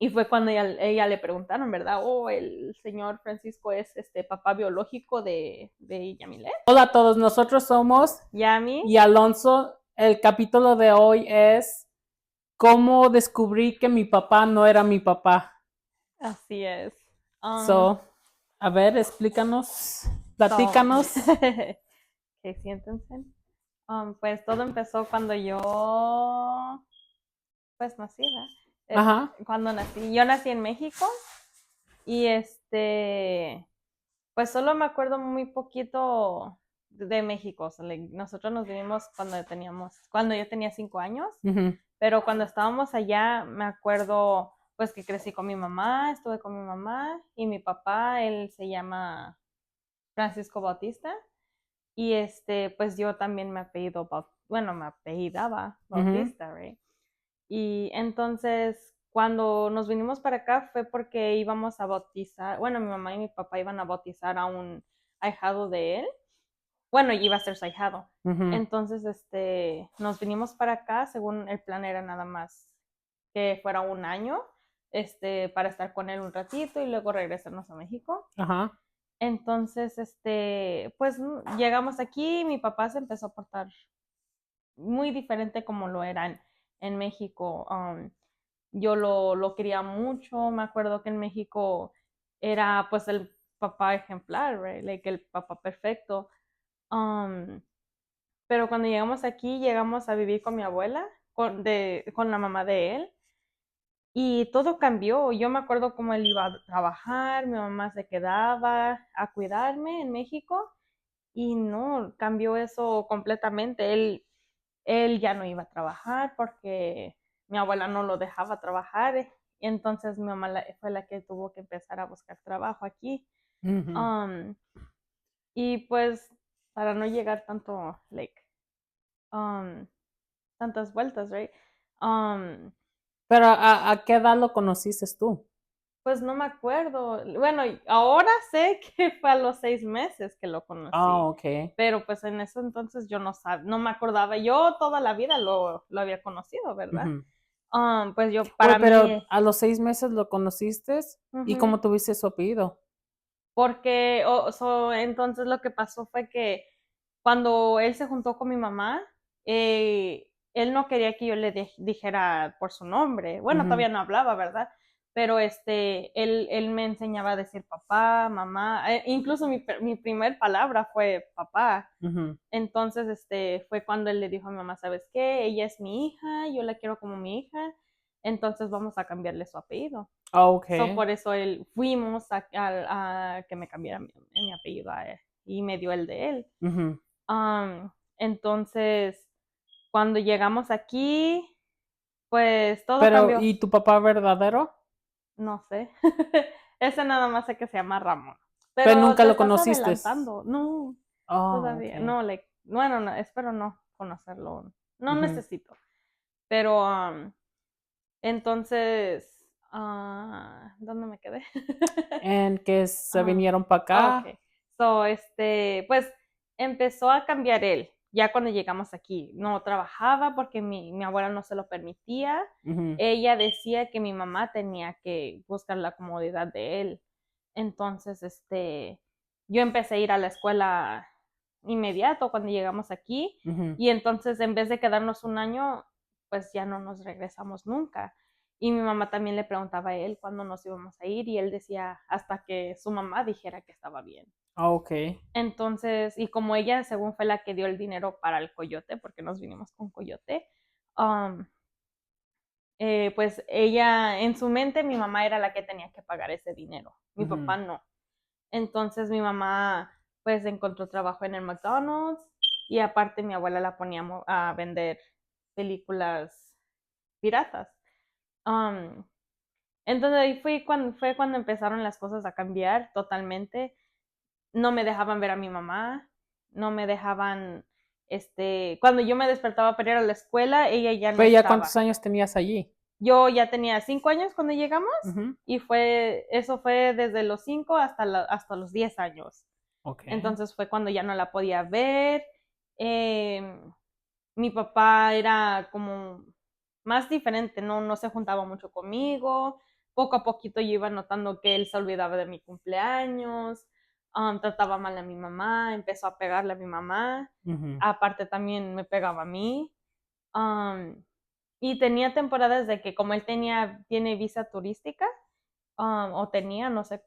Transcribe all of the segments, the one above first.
Y fue cuando ella le preguntaron, ¿verdad? Oh, el señor Francisco es papá biológico de Yamilet. Hola a todos, nosotros somos Yami, y Alonso. El capítulo de hoy es cómo descubrí que mi papá no era mi papá. así es. Um, So, a ver, explícanos, so, platícanos. que siéntense. Pues todo empezó cuando yo, pues nací, ¿verdad? Ajá. Cuando nací, yo nací en México y pues solo me acuerdo muy poquito de México. O sea, nosotros nos vinimos cuando yo tenía 5 años, Ujú. pero cuando estábamos allá me acuerdo pues que crecí con mi mamá, estuve con mi mamá y mi papá, él se llama Francisco Bautista y pues yo también me apellido, bueno, me apellidaba Ujú. Bautista, ¿right? Y entonces, cuando nos vinimos para acá fue porque íbamos a bautizar, bueno, mi mamá y mi papá iban a bautizar a un ahijado de él. Bueno, y iba a ser su ahijado. Ujú. Entonces, nos vinimos para acá, según el plan era nada más que fuera un año, para estar con él un ratito y luego regresarnos a México. Ajá. Entonces, pues llegamos aquí, mi papá se empezó a portar muy diferente como lo era en México. Yo lo quería mucho, me acuerdo que en México era pues el papá ejemplar, right? Like el papá perfecto. Um, pero cuando llegamos aquí, llegamos a vivir con mi abuela, con la mamá de él, y todo cambió. Yo me acuerdo cómo él iba a trabajar, mi mamá se quedaba a cuidarme en México, y no, cambió eso completamente. Él ya no iba a trabajar porque mi abuela no lo dejaba trabajar. Y entonces mi mamá fue la que tuvo que empezar a buscar trabajo aquí. Ujú. Um, y pues para no llegar tanto, like, um, tantas vueltas, right? Um, Pero ¿a qué edad lo conociste tú? pues no me acuerdo. Bueno, ahora sé que fue a los 6 meses que lo Ah, conocí, ok. pero pues en ese entonces yo no me acordaba. Yo toda la vida lo había conocido, ¿verdad? Ujú. Pues yo, Pues, para pero mí, a los 6 meses lo conociste y ujú, cómo tuviste su apellido. porque entonces lo que pasó fue que cuando él se juntó con mi mamá, él no quería que yo le dijera por su nombre. Bueno, Ujú. todavía no hablaba, ¿verdad? Pero él me enseñaba a decir papá, mamá, incluso mi primer palabra fue papá. Ujú. Entonces, fue cuando él le dijo a mi mamá, ¿sabes qué? Ella es mi hija, yo la quiero como mi hija, entonces vamos a cambiarle su apellido. Ah, ok. Por eso fuimos a que me cambiara mi apellido a él, y me dio el de él. Ujú. Entonces, cuando llegamos aquí, pues todo Pero, cambió. ¿y tu papá verdadero? No sé. Ese nada más sé que se llama Ramón. Pero Pero nunca te lo estás conociste. adelantando. No, Ah, todavía. ok. No, bueno, no, espero no conocerlo. No Ujú. necesito. Pero, entonces, ¿dónde me quedé? En que se Ah, vinieron para acá. ok. Pues empezó a cambiar él, ya cuando llegamos aquí. No trabajaba porque mi abuela no se lo permitía. Ujú. Ella decía que mi mamá tenía que buscar la comodidad de él. Entonces, yo empecé a ir a la escuela inmediato cuando llegamos aquí, Ujú. y entonces en vez de quedarnos un año, pues ya no nos regresamos nunca. Y mi mamá también le preguntaba a él cuándo nos íbamos a ir y él decía hasta que su mamá dijera que estaba bien. Ah, ok. Entonces, y como ella según fue la que dio el dinero para el coyote, porque nos vinimos con coyote, um, pues ella, en su mente, mi mamá era la que tenía que pagar ese dinero, mi Ujú. papá no. Entonces mi mamá pues encontró trabajo en el McDonald's, y aparte mi abuela la ponía a vender películas piratas. Um, entonces ahí fue cuando empezaron las cosas a cambiar totalmente. No me dejaban ver a mi mamá, no me dejaban, cuando yo me despertaba para ir a la escuela, ella ya no Pero ya cuántos estaba. años tenías allí. Yo ya tenía 5 años cuando llegamos, Ujú. y eso fue desde los 5 hasta los 10 años. Ok. Entonces fue cuando ya no la podía ver. Eh, Mi papá era como más diferente, no se juntaba mucho conmigo, poco a poquito yo iba notando que él se olvidaba de mi cumpleaños, trataba mal a mi mamá, empezó a pegarle a mi mamá, aparte también me pegaba a mí. Y tenía temporadas de que como él tiene visa turística, o tenía, no sé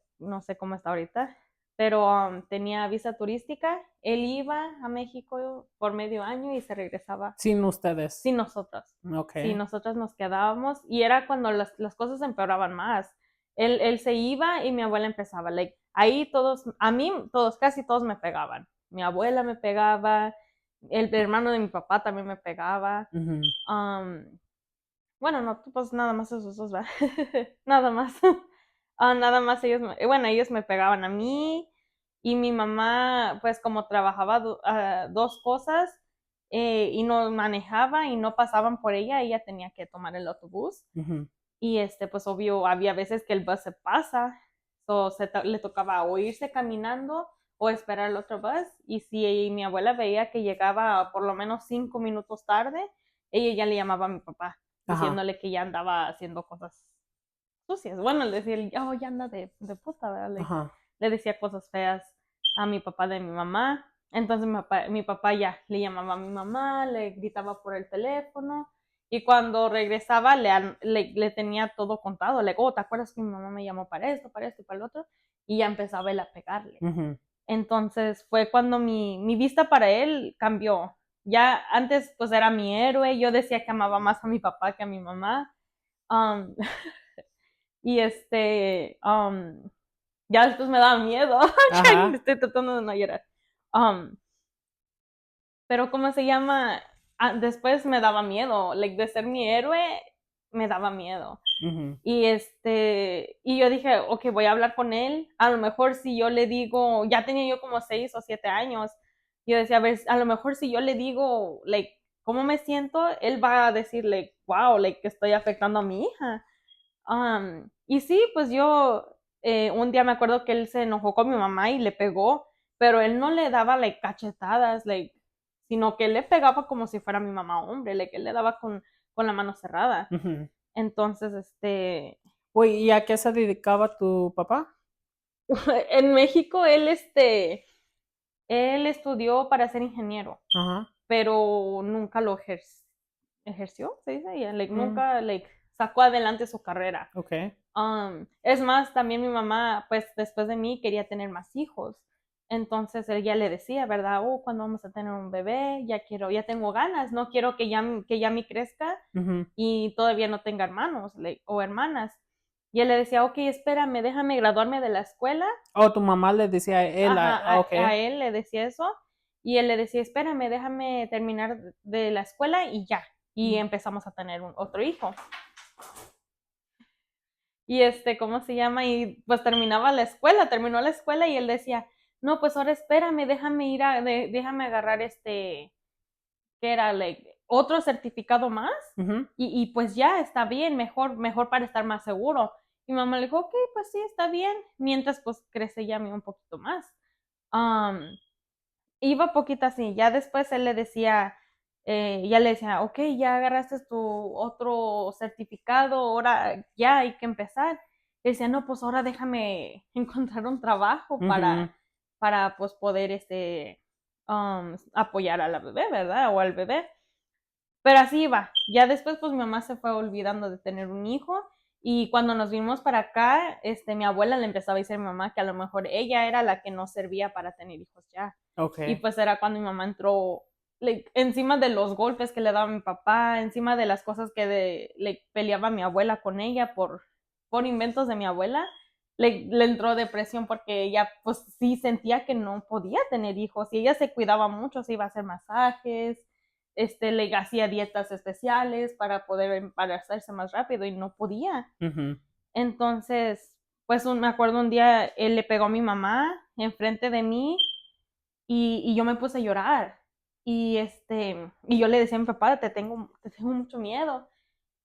cómo está ahorita, pero tenía visa turística, él iba a México por medio año y se regresaba Sin ustedes. sin nosotros. Ok. Sí, nosotras nos quedábamos y era cuando las cosas empeoraban más. Él se iba y mi abuela empezaba, like, ahí casi todos me pegaban. Mi abuela me pegaba, el hermano de mi papá también me pegaba. Bueno, no, pues nada más esos dos, ¿verdad? Nada más. Nada más ellos me pegaban a mí y mi mamá, pues como trabajaba dos cosas y no manejaba y no pasaban por ella tenía que tomar el autobús. Y pues obvio, había veces que el bus se pasa, le tocaba o irse caminando o esperar el otro bus. Y si mi abuela veía que llegaba por lo menos 5 minutos tarde, ella ya le llamaba a mi papá diciéndole que ya andaba haciendo cosas sucias. Bueno, le decía, oh, ya anda de puta, ¿verdad? Le decía cosas feas a mi papá de mi mamá. Entonces mi papá ya le llamaba a mi mamá, le gritaba por el teléfono. Y cuando regresaba, le tenía todo contado. Le digo, oh, ¿te acuerdas que mi mamá me llamó para esto y para el otro? Y ya empezaba él a pegarle. Entonces fue cuando mi vista para él cambió. Ya antes, pues era mi héroe. Yo decía que amaba más a mi papá que a mi mamá. Um, y ya después me daba miedo. Estoy tratando de no llorar. Pero ¿cómo se llama? Después me daba miedo. Like, de ser mi héroe, me daba miedo. Y yo dije, ok, voy a hablar con él. A lo mejor si yo le digo, ya tenía yo como 6 o 7 años. Yo decía, a ver, a lo mejor si yo le digo, like, cómo me siento, él va a decir, like, wow, like, que estoy afectando a mi hija. Y sí, pues yo un día me acuerdo que él se enojó con mi mamá y le pegó, pero él no le daba like cachetadas, like, sino que él le pegaba como si fuera mi mamá hombre, like, él le daba con la mano cerrada. Entonces, Uy, ¿y a qué se dedicaba tu papá? en México él estudió para ser ingeniero, pero nunca lo ejerció, se dice, like, nunca like, sacó adelante su carrera. Okay. Es más, también mi mamá, pues después de mí quería tener más hijos. Entonces ella le decía, ¿verdad? Oh, cuando vamos a tener un bebé, ya tengo ganas, no quiero que ya me crezca y todavía no tenga hermanos o hermanas. Y él le decía, ok, espérame, déjame graduarme de la escuela. Oh, tu mamá le decía a él, okay. A él le decía eso. Y él le decía, espérame, déjame terminar de la escuela y ya. Y empezamos a tener otro hijo. Y ¿cómo se llama? Y pues terminó la escuela y él decía, no, pues ahora espérame, déjame agarrar que era like, otro certificado más y pues ya está bien, mejor para estar más seguro. Y mamá le dijo, ok, pues sí, está bien, mientras pues crece ya un poquito más. Iba poquito así, ya después él ya le decía, ok, ya agarraste tu otro certificado, ahora ya hay que empezar. Y decía, no, pues ahora déjame encontrar un trabajo para pues poder apoyar a la bebé, ¿verdad? O al bebé. Pero así iba. Ya después pues mi mamá se fue olvidando de tener un hijo y cuando nos vinimos para acá, mi abuela le empezaba a decir a mi mamá que a lo mejor ella era la que no servía para tener hijos ya. Okay. Y pues era cuando mi mamá entró encima de los golpes que le daba mi papá, encima de las cosas que le peleaba mi abuela con ella por inventos de mi abuela, le entró depresión porque ella pues sí sentía que no podía tener hijos y ella se cuidaba mucho, se iba a hacer masajes, le hacía dietas especiales para poder embarazarse más rápido y no podía. Entonces, pues me acuerdo un día él le pegó a mi mamá enfrente de mí y yo me puse a llorar. Y yo le decía a mi papá, te tengo mucho miedo.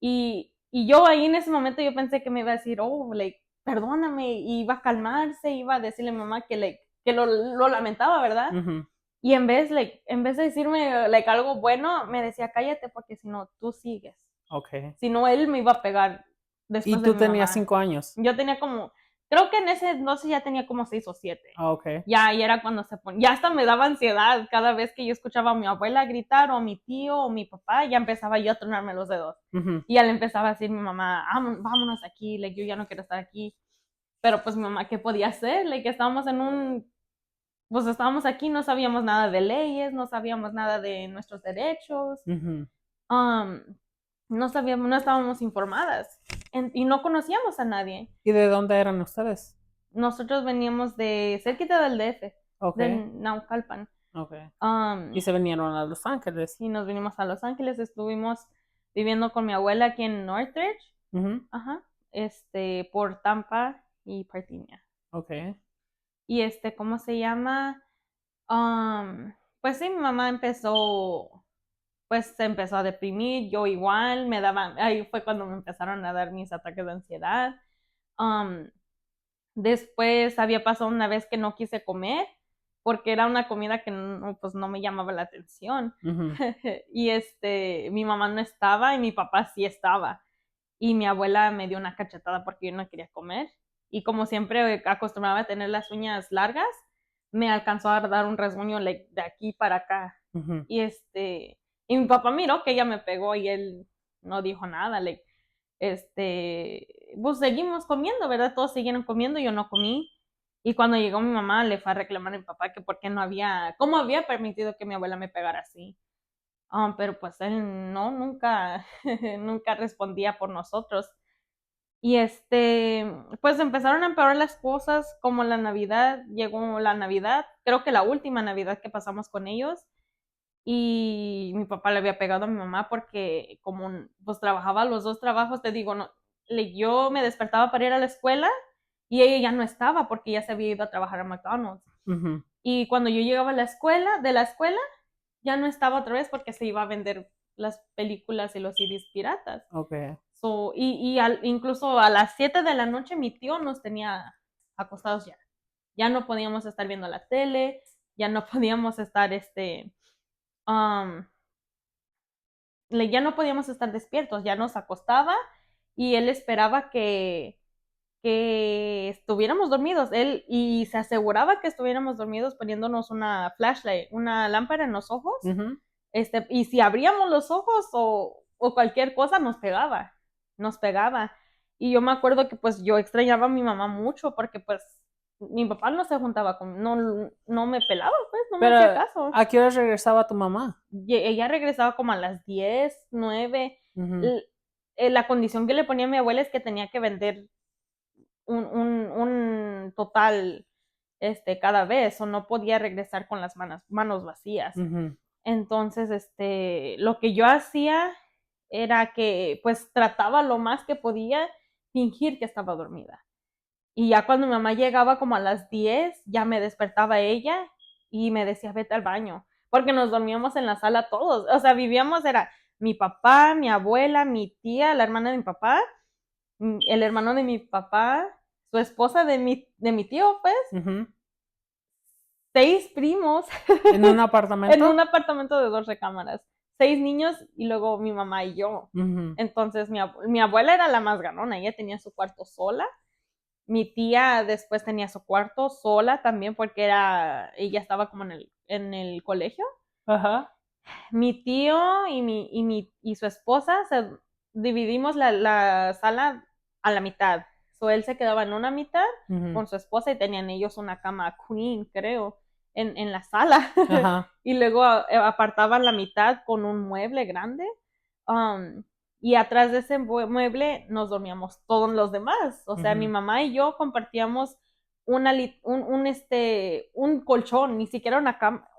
Y yo ahí en ese momento yo pensé que me iba a decir, oh, like, perdóname, y iba a calmarse, iba a decirle a mi mamá que lo lamentaba, ¿verdad? Y en vez de decirme algo bueno, me decía, cállate porque si no, tú sigues. Okay. Si no, él me iba a pegar después Y de tú mi tenías mamá. 5 años. Yo tenía como, creo que en ese entonces ya tenía como 6 o 7. Ah, ok. Ya, y era cuando se ponía, ya hasta me daba ansiedad cada vez que yo escuchaba a mi abuela gritar, o a mi tío, o mi papá, ya empezaba yo a tronarme los dedos. Ujú. Y ya le empezaba a decir mi mamá, vámonos aquí, like, yo ya no quiero estar aquí. Pero pues mi mamá, ¿qué podía hacer? Like, pues estábamos aquí, no sabíamos nada de leyes, no sabíamos nada de nuestros derechos, Ujú. um, no sabíamos, no estábamos informadas y no conocíamos a nadie. ¿Y de dónde eran ustedes? Nosotros veníamos de cerquita del DF, Ok, de Naucalpan. ok. Um, Y se vinieron a Los Ángeles. y nos vinimos a Los Ángeles, estuvimos viviendo con mi abuela aquí en Northridge, Ujú. ajá, por Tampa y Parthenia. Ok. Y ¿cómo se llama? Pues sí, mi mamá pues se empezó a deprimir, yo igual, ahí fue cuando me empezaron a dar mis ataques de ansiedad. Um, Después había pasado una vez que no quise comer porque era una comida que no, pues no me llamaba la atención. Ujú. Y mi mamá no estaba y mi papá sí estaba. Y mi abuela me dio una cachetada porque yo no quería comer. Y como siempre acostumbraba a tener las uñas largas, me alcanzó a dar un rasguño like, de aquí para acá. Ujú. Y mi papá miró que ella me pegó y él no dijo nada, like, pues seguimos comiendo, ¿verdad? Todos siguieron comiendo, yo no comí. Y cuando llegó mi mamá, le fue a reclamar a mi papá que por qué cómo había permitido que mi abuela me pegara así. Pero pues él no, nunca, nunca respondía por nosotros. Y pues empezaron a empeorar las cosas, como la Navidad, llegó la Navidad, creo que la última Navidad que pasamos con ellos, y mi papá le había pegado a mi mamá porque como pues trabajaba los dos trabajos, te digo, no, yo me despertaba para ir a la escuela y ella ya no estaba porque ya se había ido a trabajar a McDonald's. Ujú. Y cuando yo llegaba a de la escuela, ya no estaba otra vez porque se iba a vender las películas y los CDs piratas. Ok. Incluso a las 7 de la noche mi tío nos tenía acostados ya. Ya no podíamos estar viendo la tele, ya no podíamos estar um, ya no podíamos estar despiertos, ya nos acostaba y él esperaba que estuviéramos dormidos. Y se aseguraba que estuviéramos dormidos poniéndonos una flashlight, una lámpara en los ojos. Ujú. Y si abríamos los ojos o cualquier cosa, nos pegaba. Y yo me acuerdo que pues yo extrañaba a mi mamá mucho porque pues mi papá no se juntaba no me pelaba, pues, no me hacía Pero, caso. ¿a qué hora regresaba tu mamá? Ella regresaba como a las 10 9. Ujú. La condición que le ponía a mi abuela es que tenía que vender un total cada vez o no podía regresar con las manos vacías. Ujú. Entonces, lo que yo hacía era que pues trataba lo más que podía fingir que estaba dormida. Y ya cuando mi mamá llegaba como a las 10, ya me despertaba ella y me decía, vete al baño, porque nos dormíamos en la sala todos. O sea, era mi papá, mi abuela, mi tía, la hermana de mi papá, el hermano de mi papá, su esposa de mi tío, pues, Ujú. 6 primos ¿En un en un apartamento? apartamento de 2 recámaras, 6 niños y luego mi mamá y yo. Ujú. Entonces mi abuela era la más ganona, ella tenía su cuarto sola. Mi tía después tenía su cuarto sola también porque ella estaba como en el colegio. Ajá. Mi tío y su esposa dividimos la sala a la mitad. Él se quedaba en una mitad Ujú. con su esposa y tenían ellos una cama queen, creo, en la sala. Ajá. Y luego apartaban la mitad con un mueble grande. Um, y atrás de ese mueble nos dormíamos todos los demás. O sea, mi Ujú. mamá y yo compartíamos un colchón, ni siquiera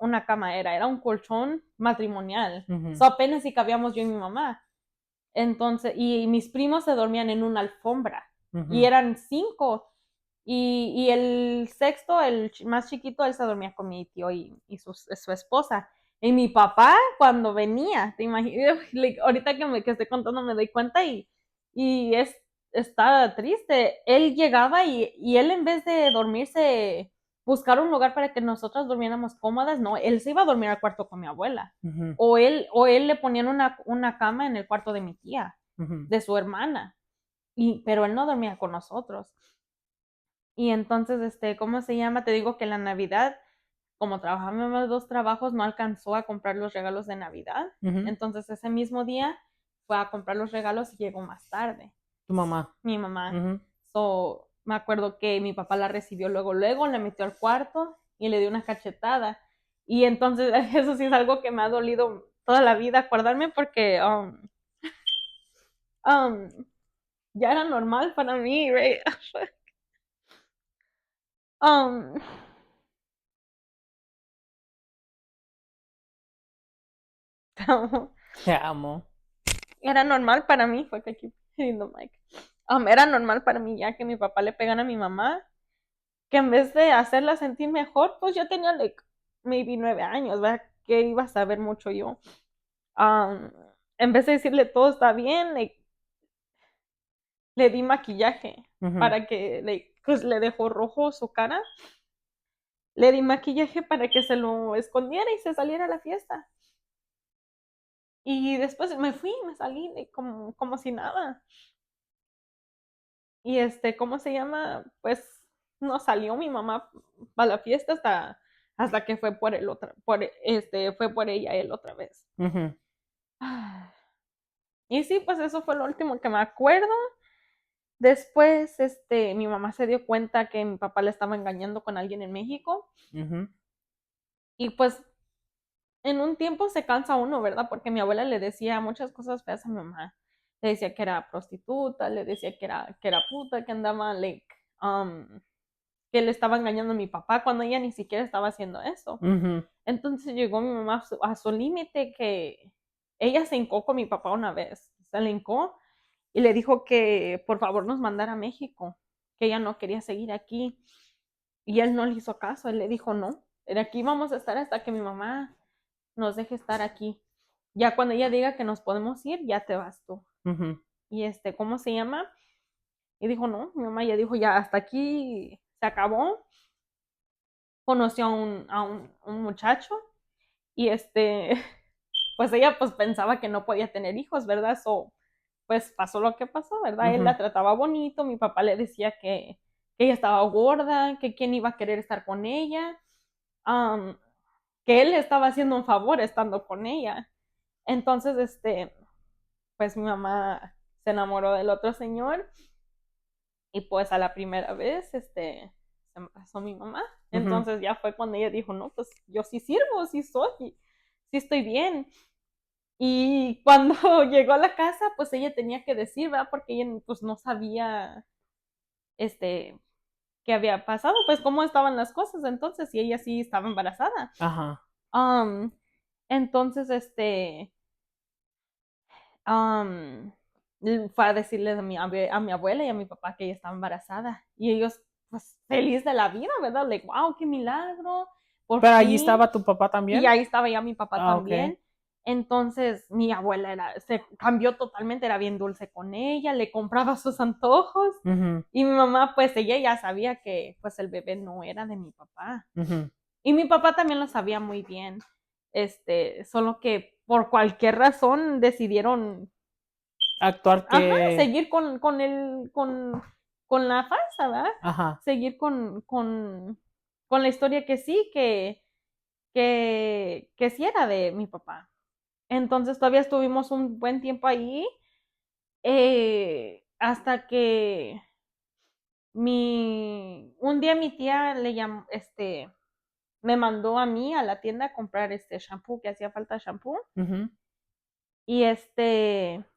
una cama era un colchón matrimonial. Ujú. Apenas si cabíamos yo y mi mamá. Entonces, y mis primos se dormían en una alfombra. Y Ujú. eran 5. Y el sexto, el más chiquito, él se dormía con mi tío y su esposa. Y mi papá, cuando venía, te imaginas, ahorita que estoy contando me doy cuenta y está triste. Él llegaba y él en vez de dormirse, buscar un lugar para que nosotras durmiéramos cómodas, no, él se iba a dormir al cuarto con mi abuela. Ujú. O él le ponían una cama en el cuarto de mi tía, Ujú. de su hermana. pero él no dormía con nosotros. Y entonces, ¿cómo se llama? Te digo que la Navidad, como trabajábamos dos trabajos, no alcanzó a comprar los regalos de Navidad. Ujú. Entonces, ese mismo día fue a comprar los regalos y llegó más tarde. Tu mamá. Mi mamá. Ujú. So, me acuerdo que mi papá la recibió luego, la metió al cuarto y le dio una cachetada. Y entonces, eso sí es algo que me ha dolido toda la vida acordarme porque um, ya era normal para mí, right? Um, Te amo. era normal para mí, fue que aquí pidiendo Mike. Era normal para mí ya que mi papá le pegara a mi mamá, que en vez de hacerla sentir mejor, pues yo tenía like maybe 9 años, ¿verdad? Que iba a saber mucho yo. Um, en vez de decirle todo está bien, le di maquillaje Ujú. para que pues, le dejó rojo su cara. Le di maquillaje para que se lo escondiera y se saliera a la fiesta. Y después me fui, me salí como si nada. Y ¿cómo se llama? Pues no salió mi mamá para la fiesta hasta que fue por el otra, fue por ella él otra vez. Ujú. Y sí, pues eso fue lo último que me acuerdo. Después, mi mamá se dio cuenta que mi papá le estaba engañando con alguien en México. Ujú. Y pues en un tiempo se cansa uno, ¿verdad? Porque mi abuela le decía muchas cosas feas a mi mamá. Le decía que era prostituta, le decía que era puta, que andaba, um, que le estaba engañando a mi papá cuando ella ni siquiera estaba haciendo eso. Ujú. Entonces llegó mi mamá a su límite que ella se hincó con mi papá una vez. Se le hincó y le dijo que por favor nos mandara a México, que ella no quería seguir aquí. Y él no le hizo caso, él le dijo no, de aquí vamos a estar hasta que mi mamá nos deje estar aquí. Ya cuando ella diga que nos podemos ir, ya te vas tú. Ujú. Y ¿cómo se llama? Y dijo, no, mi mamá ya dijo, ya hasta aquí se acabó. Conoció a un muchacho y pues ella pues pensaba que no podía tener hijos, ¿verdad? Pues pasó lo que pasó, ¿verdad? Él Ujú. la trataba bonito, mi papá le decía que ella estaba gorda, que quién iba a querer estar con ella, um, que él le estaba haciendo un favor estando con ella. Entonces, pues mi mamá se enamoró del otro señor y pues a la primera vez, se embarazó mi mamá. Ujú. Entonces ya fue cuando ella dijo, no, pues yo sí sirvo, sí soy, sí estoy bien. Y cuando llegó a la casa, pues ella tenía que decir, ¿verdad? Porque ella pues no sabía, este, qué había pasado, pues cómo estaban las cosas entonces, y ella sí estaba embarazada. Ajá. Um, entonces, um, fue a decirle a mi abuela y a mi papá que ella estaba embarazada. Y ellos, pues, feliz de la vida, ¿verdad? Like, wow, qué milagro, por Pero allí fin. estaba tu papá Y también. ahí estaba ya mi papá Ah, ok. también. Entonces, mi abuela se cambió totalmente, era bien dulce con ella, le compraba sus antojos. Ujú. Y mi mamá, pues, ella ya sabía que, pues, el bebé no era de mi papá. Ujú. Y mi papá también lo sabía muy bien. Solo que por cualquier razón decidieron Actuar ajá, que. seguir con la farsa, ¿verdad? Ajá. Seguir con la historia que sí, que sí era de mi papá. Entonces todavía estuvimos un buen tiempo ahí, hasta que un día mi tía le llamó, me mandó a mí a la tienda a comprar este shampoo, que hacía falta shampoo. Ujú. Y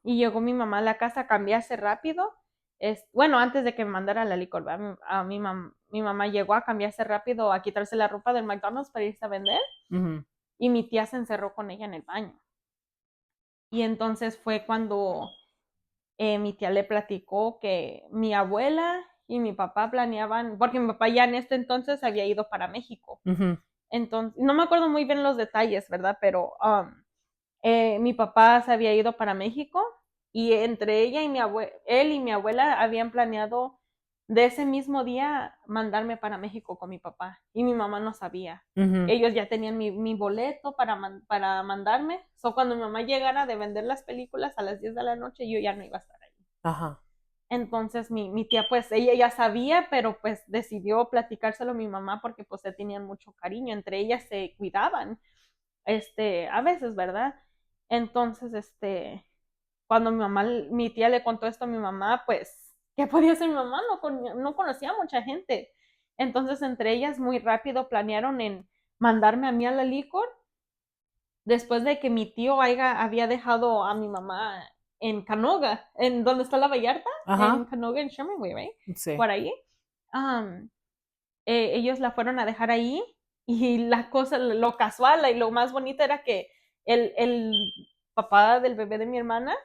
llegó mi mamá a la casa a cambiarse rápido. Bueno, antes de que me mandara la licor, ¿verdad? Mi mamá llegó a cambiarse rápido, a quitarse la ropa del McDonald's para irse a vender. Ujú. Y mi tía se encerró con ella en el baño. Y entonces fue cuando mi tía le platicó que mi abuela y mi papá planeaban, porque mi papá ya en este entonces había ido para México. Ujú. Entonces, no me acuerdo muy bien los detalles, ¿verdad? Pero mi papá se había ido para México y entre él y mi abuela habían planeado de ese mismo día mandarme para México con mi papá y mi mamá no sabía. Ujú. Ellos ya tenían mi boleto para mandarme. So, cuando mi mamá llegara de vender las películas a las 10 de la noche, yo ya no iba a estar ahí. Ajá. Entonces mi tía, pues ella ya sabía, pero pues decidió platicárselo a mi mamá porque pues se tenían mucho cariño, entre ellas se cuidaban, a veces, ¿verdad? Entonces, cuando mi tía le contó esto a mi mamá, pues, ¿qué podía hacer mi mamá? No conocía a mucha gente. Entonces, entre ellas, muy rápido planearon en mandarme a mí a la licor después de que mi tío había dejado a mi mamá en Canoga, en donde está la Vallarta, en Ajá, Canoga, en Shermanway, right? sí. Por ahí. Um, ellos la fueron a dejar ahí y la cosa, lo casual y lo más bonito era que el papá del bebé de mi hermana,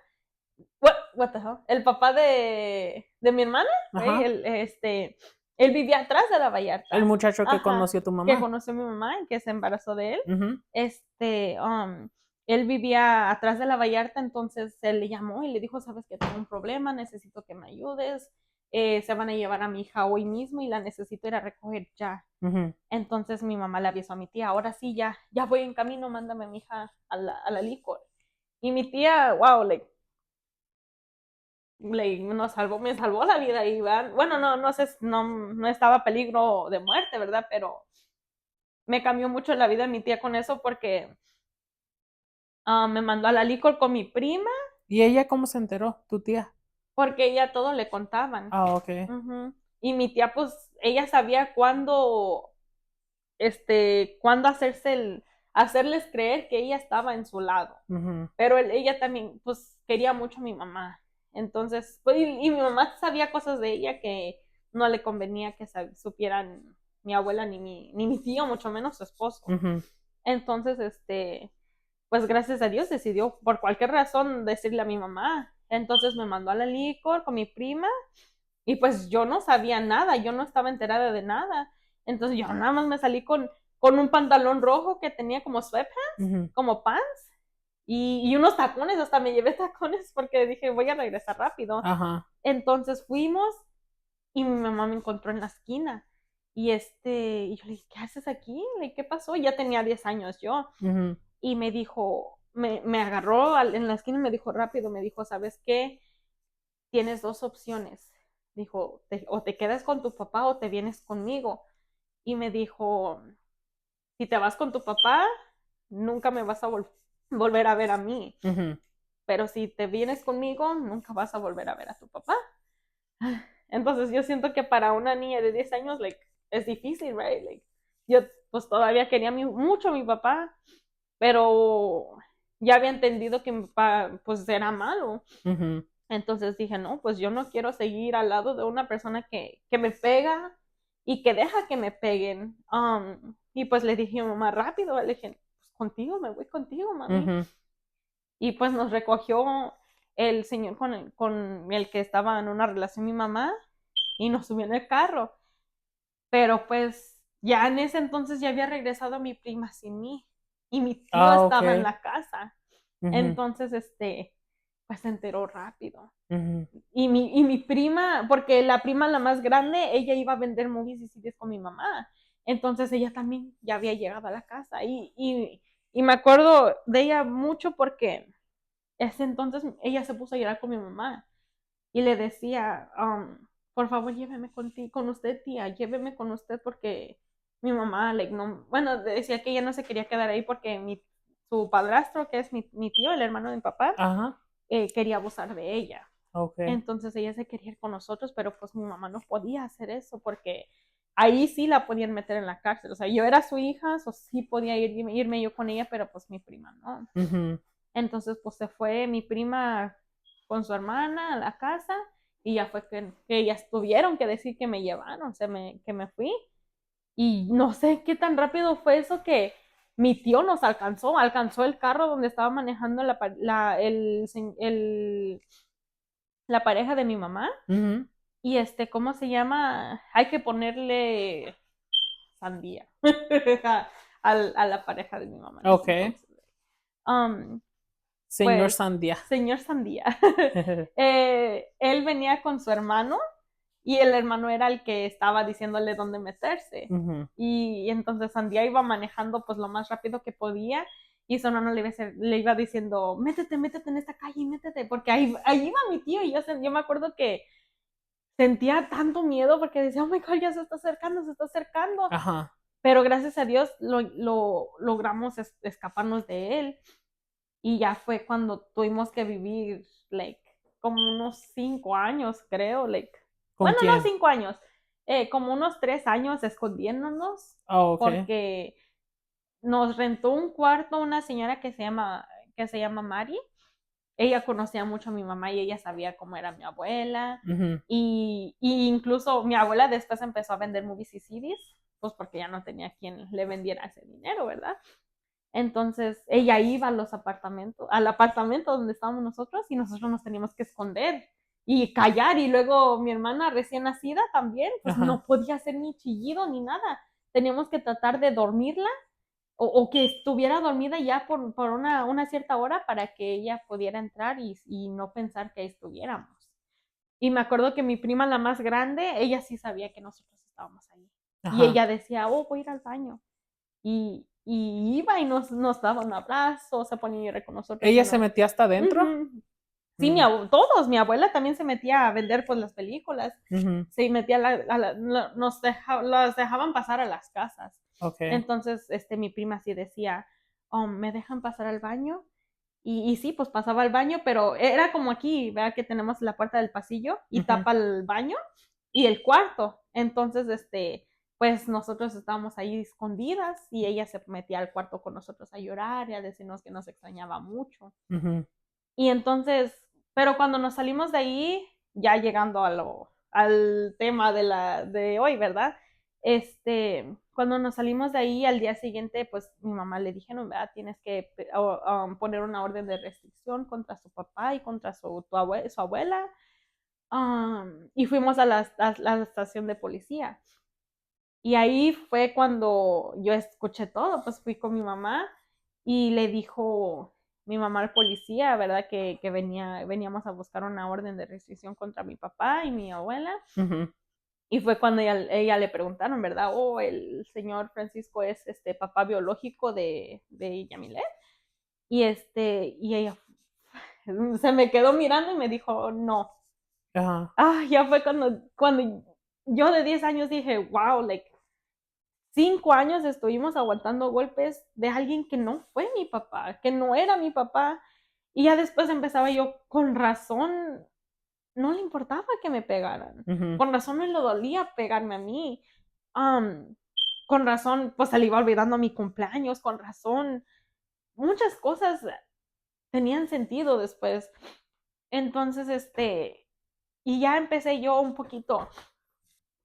what the hell, el papá de mi hermana, right? Ajá. Él vivía atrás de la El Vallarta, muchacho que ajá, conoció a tu que mamá. conoció a mi mamá y que se embarazó de él, Ujú. este, um, él vivía atrás de la Vallarta, entonces él le llamó y le dijo, sabes que tengo un problema, necesito que me ayudes, se van a llevar a mi hija hoy mismo y la necesito ir a recoger ya. Ujú. Entonces mi mamá le avisó a mi tía, ahora sí, ya voy en camino, mándame a mi hija a la licor. Y mi tía, wow, me salvó la vida y bueno, no sé, no estaba peligro de muerte, ¿verdad? Pero me cambió mucho la vida mi tía con eso porque me mandó a la licor con mi prima ¿Y ella cómo se enteró? ¿Tu tía? porque ella todo le contaban. Ah, ok. Ujú. Y mi tía, pues, ella sabía cuándo hacerles creer que ella estaba en su lado. Ujú. Pero ella también, pues, quería mucho a mi mamá. Entonces, pues, y mi mamá sabía cosas de ella que no le convenía que supieran mi abuela ni mi tío, mucho menos su esposo. Ujú. Entonces, pues gracias a Dios decidió por cualquier razón decirle a mi mamá. Entonces me mandó a la licor con mi prima y pues yo no sabía nada, yo no estaba enterada de nada. Entonces yo nada más me salí con un pantalón rojo que tenía como sweatpants, Ujú. como pants, y unos tacones, hasta me llevé tacones porque dije voy a regresar rápido. Ajá. Entonces fuimos y mi mamá me encontró en la esquina. Y yo le dije, ¿qué haces aquí? ¿Qué pasó? Ya tenía 10 años yo Ujú. y me dijo, me agarró en la esquina y me dijo rápido, me dijo, ¿sabes qué? Tienes dos opciones. Dijo, o te quedas con tu papá o te vienes conmigo. Y me dijo, si te vas con tu papá, nunca me vas a volver a ver a mí. Ujú. Pero si te vienes conmigo, nunca vas a volver a ver a tu papá. Entonces yo siento que para una niña de 10 años, es difícil, right? Yo pues todavía quería mucho a mi papá, pero ya había entendido que mi papá pues era malo. Ujú. Entonces dije, no, pues yo no quiero seguir al lado de una persona que me pega y que deja que me peguen. Y pues le dije a mi mamá rápido, le dije, pues contigo, me voy contigo, mami. Ujú. Y pues nos recogió el señor con el que estaba en una relación mi mamá y nos subió en el carro. Pero pues ya en ese entonces ya había regresado mi prima sin mí y mi tío Ah, ok. estaba en la casa. Ujú. Entonces, pues se enteró rápido. Ujú. Y mi prima, porque la prima la más grande, ella iba a vender movies y CDs con mi mamá. Entonces ella también ya había llegado a la casa. Y me acuerdo de ella mucho porque ese entonces ella se puso a llorar con mi mamá y le decía, por favor, lléveme con usted, tía, lléveme con usted porque mi mamá, no, bueno, decía que ella no se quería quedar ahí porque su padrastro, que es mi tío, el hermano de mi papá, Ajá. quería abusar de ella. Ok. Entonces ella se quería ir con nosotros, pero pues mi mamá no podía hacer eso porque ahí sí la podían meter en la cárcel. O sea, yo era su hija, o sí podía irme yo con ella, pero pues mi prima no. Ujú. Entonces pues se fue mi prima con su hermana a la casa y ya fue que ellas tuvieron que decir que me llevaron, o sea, que me fui. Y no sé qué tan rápido fue eso que mi tío nos alcanzó el carro donde estaba manejando la pareja de mi mamá. Ujú. Y ¿cómo se llama? Hay que ponerle sandía a la pareja de mi mamá en ese Ok. entonces. Um, Señor pues, Sandía. señor Sandía, él venía con su hermano y el hermano era el que estaba diciéndole dónde meterse. Ujú. Y entonces Sandía iba manejando pues lo más rápido que podía y su hermano le iba diciendo, métete en esta calle, métete, porque ahí iba mi tío y yo me acuerdo que sentía tanto miedo porque decía, oh my God, ya se está acercando, se está acercando. Ajá. Pero gracias a Dios logramos escaparnos de él. Y ya fue cuando tuvimos que vivir, like, como unos 5 años, creo, like, ¿Con bueno, no quién? 5 años, como unos 3 años escondiéndonos, Oh, ok. porque nos rentó un cuarto una señora que se llama Mari. Ella conocía mucho a mi mamá y ella sabía cómo era mi abuela. Ujú. Y incluso mi abuela después empezó a vender movies y CDs, pues porque ya no tenía quien le vendiera ese dinero, ¿verdad? Entonces ella iba a los apartamentos, al apartamento donde estábamos nosotros y nosotros nos teníamos que esconder y callar. Y luego mi hermana recién nacida también, pues Ajá. no podía hacer ni chillido ni nada. Teníamos que tratar de dormirla o que estuviera dormida ya por una cierta hora para que ella pudiera entrar y no pensar que ahí estuviéramos. Y me acuerdo que mi prima, la más grande, ella sí sabía que nosotros estábamos ahí. Y Ajá. ella decía, oh, voy a ir al baño. Y iba y nos daba un abrazo, se ponía a llorar con nosotros y ¿Ella se nos... metía hasta adentro? Ujú. Sí, Mm, todos, mi abuela también se metía a vender pues las películas, ujú. se metía, las dejaban pasar a las casas. Ok. Entonces, mi prima sí decía, oh, ¿me dejan pasar al baño? Y sí, pues pasaba al baño, pero era como aquí, ¿verdad? Que tenemos la puerta del pasillo y Ujú. tapa el baño y el cuarto. Entonces, pues nosotros estábamos ahí escondidas y ella se metía al cuarto con nosotros a llorar y a decirnos que nos extrañaba mucho. Ujú. Y entonces, pero cuando nos salimos de ahí, ya llegando al tema de hoy, ¿verdad? Cuando nos salimos de ahí al día siguiente, pues mi mamá le dijeron, ¿verdad? Tienes que poner una orden de restricción contra su papá y contra su abuela. Y fuimos a la estación de policía. Y ahí fue cuando yo escuché todo, pues fui con mi mamá y le dijo mi mamá al policía, ¿verdad? Que veníamos a buscar una orden de restricción contra mi papá y mi abuela. Ujú. Y fue cuando ella le preguntaron, ¿verdad? Oh, el señor Francisco es papá biológico de Yamilet. Y ella se me quedó mirando y me dijo, no. Ajá. Ya fue cuando yo de 10 años dije, wow, like, 5 años estuvimos aguantando golpes de alguien que no fue mi papá, que no era mi papá. Y ya después empezaba yo, con razón, no le importaba que me pegaran. Ujú. Con razón no le dolía pegarme a mí. Um, con razón, pues se le iba olvidando mi cumpleaños. Con razón, muchas cosas tenían sentido después. Entonces, y ya empecé yo un poquito,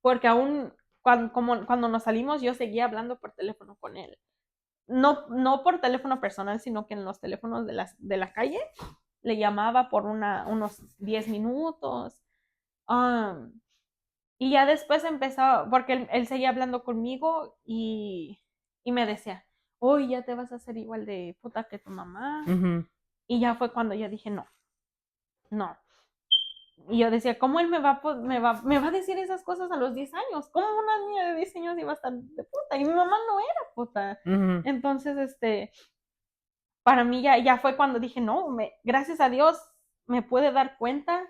porque aún cuando nos salimos, yo seguía hablando por teléfono con él. No por teléfono personal, sino que en los teléfonos de la calle le llamaba por unos 10 minutos. Um, y ya después empezó, porque él seguía hablando conmigo y me decía, hoy ya te vas a hacer igual de puta que tu mamá. Ujú. Y ya fue cuando yo dije, no, no. Y yo decía, ¿cómo él me va a decir esas cosas a los 10 años? ¿Cómo una niña de 10 años iba a estar de puta? Y mi mamá no era puta. Ujú. Entonces, para mí ya fue cuando dije, no, gracias a Dios me pude dar cuenta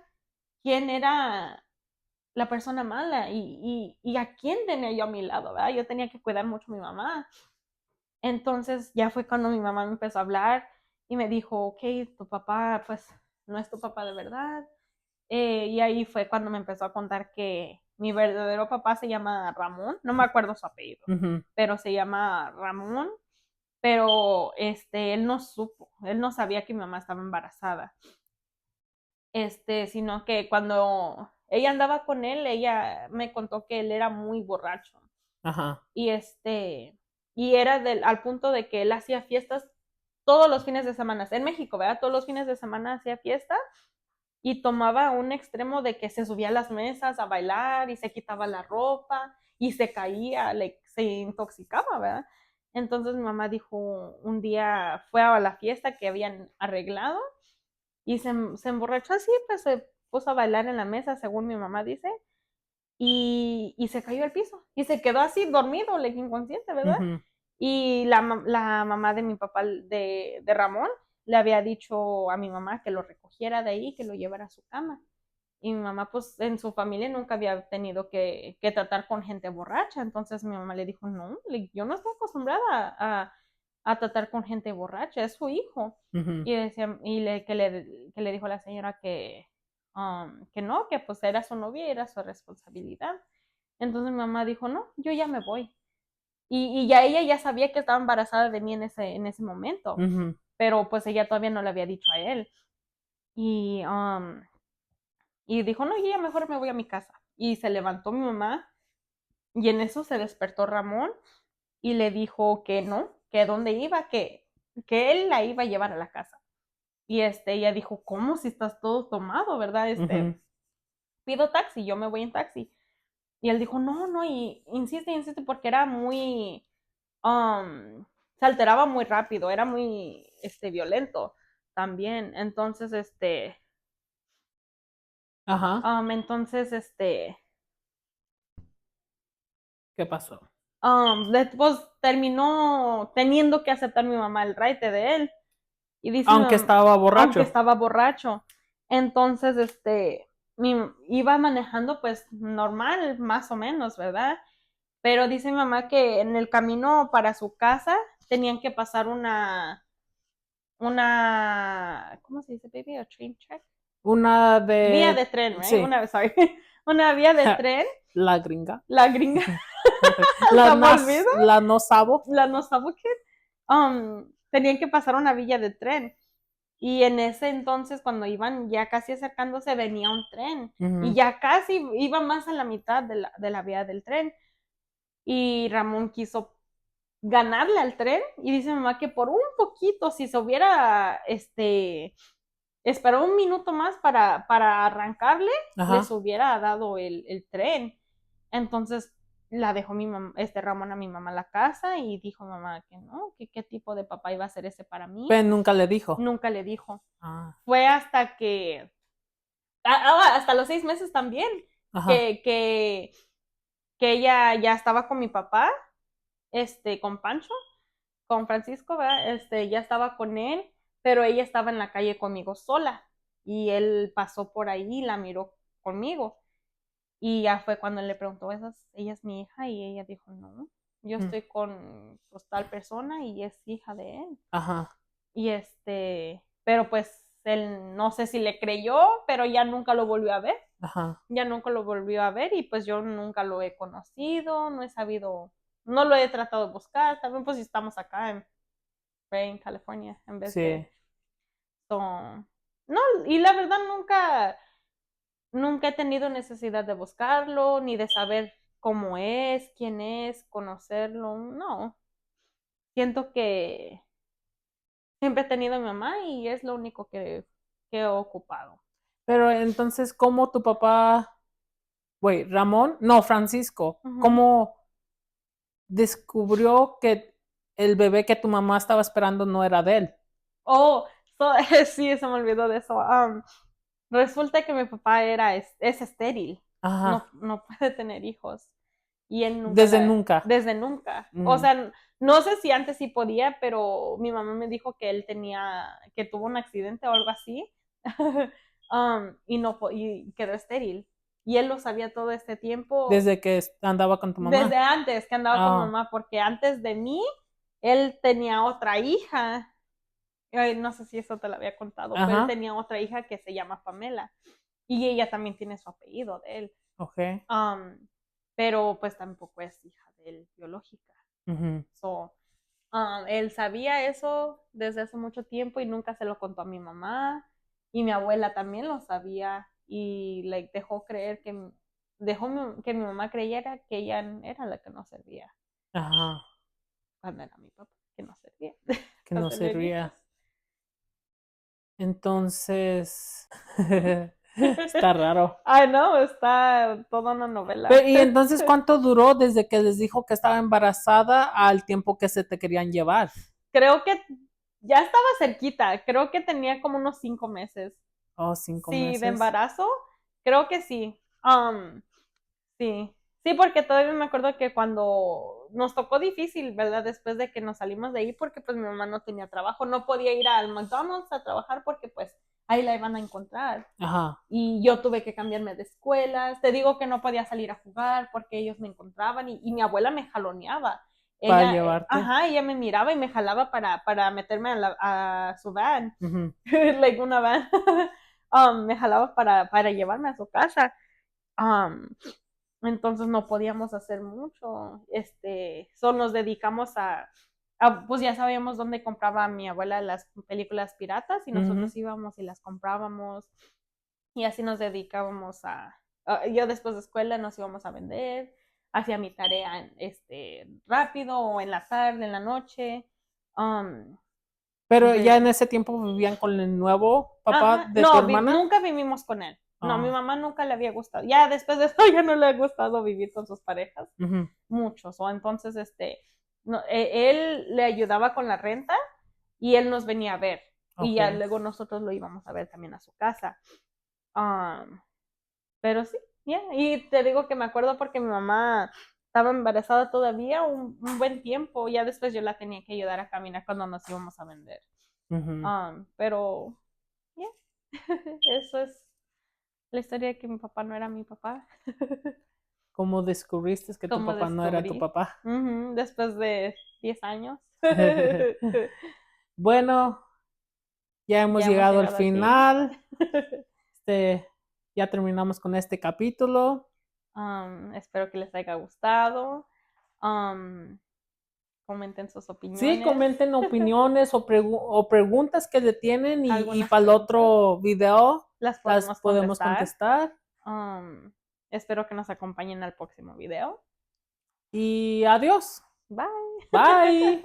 quién era la persona mala y a quién tenía yo a mi lado, ¿verdad? Yo tenía que cuidar mucho a mi mamá. Entonces ya fue cuando mi mamá me empezó a hablar y me dijo, ok, tu papá pues no es tu papá de verdad. Y ahí fue cuando me empezó a contar que mi verdadero papá se llama Ramón, no me acuerdo su apellido, Ujú. pero se llama Ramón, pero él no supo, él no sabía que mi mamá estaba embarazada, sino que cuando ella andaba con él, ella me contó que él era muy borracho Ajá. y y era al punto de que él hacía fiestas todos los fines de semana, en México, ¿verdad? Todos los fines de semana hacía fiesta y tomaba un extremo de que se subía a las mesas a bailar y se quitaba la ropa y se caía, se intoxicaba, ¿verdad? Entonces mi mamá dijo, un día fue a la fiesta que habían arreglado y se emborrachó así, pues se puso a bailar en la mesa, según mi mamá dice, y se cayó al piso y se quedó así dormido, inconsciente, ¿verdad? Ujú. Y la mamá de mi papá, de Ramón, le había dicho a mi mamá que lo recogiera de ahí, que lo llevara a su cama. Y mi mamá, pues en su familia nunca había tenido que tratar con gente borracha. Entonces mi mamá le dijo, no, yo no estoy acostumbrada a tratar con gente borracha, es su hijo. Ujú. Y, decía, que le dijo a la señora que no, que pues era su novia y era su responsabilidad. Entonces mi mamá dijo, no, yo ya me voy. Y ya ella ya sabía que estaba embarazada de mí en ese momento, Ujú. pero pues ella todavía no le había dicho a él. Y, y dijo, no, yo ya mejor me voy a mi casa. Y se levantó mi mamá y en eso se despertó Ramón y le dijo que no, que dónde iba, que él la iba a llevar a la casa. Y ella dijo, ¿cómo si estás todo tomado, verdad? Ujú. Pido taxi, yo me voy en taxi. Y él dijo, no, no, y insiste, porque era muy, se alteraba muy rápido, era muy, violento también. Entonces, Ajá. entonces, ¿Qué pasó? después terminó teniendo que aceptar mi mamá el raite de él. Y dice, Aunque estaba aunque borracho. estaba borracho. Entonces, iba manejando pues normal, más o menos, ¿verdad? Pero dice mi mamá que en el camino para su casa tenían que pasar ¿cómo se dice, baby? A train track. Una Vía de de... tren, right? Sí. Sorry. Una vía de tren. La gringa. La gringa, La, hasta me olvido. la no sabo. La no sabe qué. Tenían que pasar una villa de tren. Y en ese entonces, cuando iban ya casi acercándose, venía un tren. Y Ujú. ya casi iba más a la mitad de la vía del tren. Y Ramón quiso ganarle al tren. Y dice mi mamá que por un poquito, si se hubiera esperó un minuto más para arrancarle, les Ajá. hubiera dado el tren. Entonces la dejó Ramón a mi mamá a la casa y dijo mamá que no, que qué tipo de papá iba a ser ese para mí. Pero nunca le dijo. Nunca le dijo. Ah. Fue hasta los 6 meses también, Ajá. que, que, que ella ya estaba con mi papá, con Pancho, con Francisco, ¿verdad? Ya estaba con él, pero ella estaba en la calle conmigo sola y él pasó por ahí y la miró conmigo. Y ya fue cuando le preguntó, ella es mi hija y ella dijo, no, yo Mm. estoy con pues, tal persona y es hija de él. Ajá. Y pero pues él no sé si le creyó, pero ya nunca lo volvió a ver. Ajá. Ya nunca lo volvió a ver y pues yo nunca lo he conocido, no he sabido, no lo he tratado de buscar. También pues estamos acá en California en vez de... Sí. So, no, y la verdad nunca he tenido necesidad de buscarlo, ni de saber cómo es, quién es, conocerlo, no. Siento que siempre he tenido a mi mamá y es lo único que he ocupado. Pero entonces, ¿cómo tu papá, güey, Ramón, no, Francisco, Ujú. cómo descubrió que el bebé que tu mamá estaba esperando no era de él? Oh, sí, se me olvidó de eso. Resulta que mi papá es estéril, no, Ajá. no puede tener hijos. Y él Desde nunca. desde nunca. O Mm. sea, no sé si antes sí podía, pero mi mamá me dijo que él que tuvo un accidente o algo así, y y quedó estéril. Y él lo sabía todo este tiempo, Desde que andaba con tu desde mamá. antes que andaba con mi Ah. mamá, porque antes de mí, él tenía otra hija. Ay, no sé si eso te lo había contado, pero él Ajá. tenía otra hija que se llama Pamela y ella también tiene su apellido de él. Ok. Um, pero pues tampoco es hija de él biológica. Ujú. So, él sabía eso desde hace mucho tiempo y nunca se lo contó a mi mamá y mi abuela también lo sabía y dejó que mi mamá creyera que ella era la que no servía Ajá. cuando era mi papá, que no servía Que para no se tener hijos. ría. Entonces, está raro. Ay, no, está toda una novela. Y entonces, ¿cuánto duró desde que les dijo que estaba embarazada al tiempo que se te querían llevar? Creo que ya estaba cerquita, creo que tenía como unos 5 meses. Oh, cinco Sí, de meses. embarazo, creo que sí. Sí, sí, porque todavía me acuerdo que cuando nos tocó difícil, ¿verdad? Después de que nos salimos de ahí, porque pues mi mamá no tenía trabajo, no podía ir al McDonald's a trabajar porque pues ahí la iban a encontrar. Ajá. Y yo tuve que cambiarme de escuelas. Te digo que no podía salir a jugar porque ellos me encontraban y mi abuela me jaloneaba. Para Ella, llevarte. ella me miraba y me jalaba para meterme a su van, Ujú. like una van. Me jalaba para llevarme a su casa. Um, entonces no podíamos hacer mucho. Solo nos dedicamos pues ya sabíamos dónde compraba mi abuela las películas piratas y nosotros Ujú. íbamos y las comprábamos y así nos dedicábamos yo después de escuela nos íbamos a vender, hacía mi tarea rápido o en la tarde, en la noche. Um, Pero ya en de, ese tiempo vivían con el nuevo papá ajá, de tu no, hermana. nunca vivimos con él. No, mi Ah, mamá nunca le había gustado. Ya después de eso ya no le ha gustado vivir con sus parejas. ujú. Muchos. O entonces, no, él le ayudaba con la renta y él nos venía a ver. Y ya Ok. luego nosotros lo íbamos a ver también a su casa. Um, pero sí, ya. Yeah. Y te digo que me acuerdo porque mi mamá estaba embarazada todavía un buen tiempo. Ya después yo la tenía que ayudar a caminar cuando nos íbamos a vender. Ujú. Pero, ya. Yeah. Eso es la historia de que mi papá no era mi papá. ¿Cómo descubriste que tu Como papá no era tu descubrí. papá? Después de 10 años. Bueno, ya hemos Ya hemos llegado al llegado al fin. final. Este, ya terminamos con este capítulo. Espero que les haya gustado. Um, comenten sus Sí, opiniones. comenten opiniones o preguntas que le tienen y Algunas para el preguntas otro video las las podemos podemos contestar. contestar. Espero que nos acompañen al próximo video. Y adiós. Bye. Bye.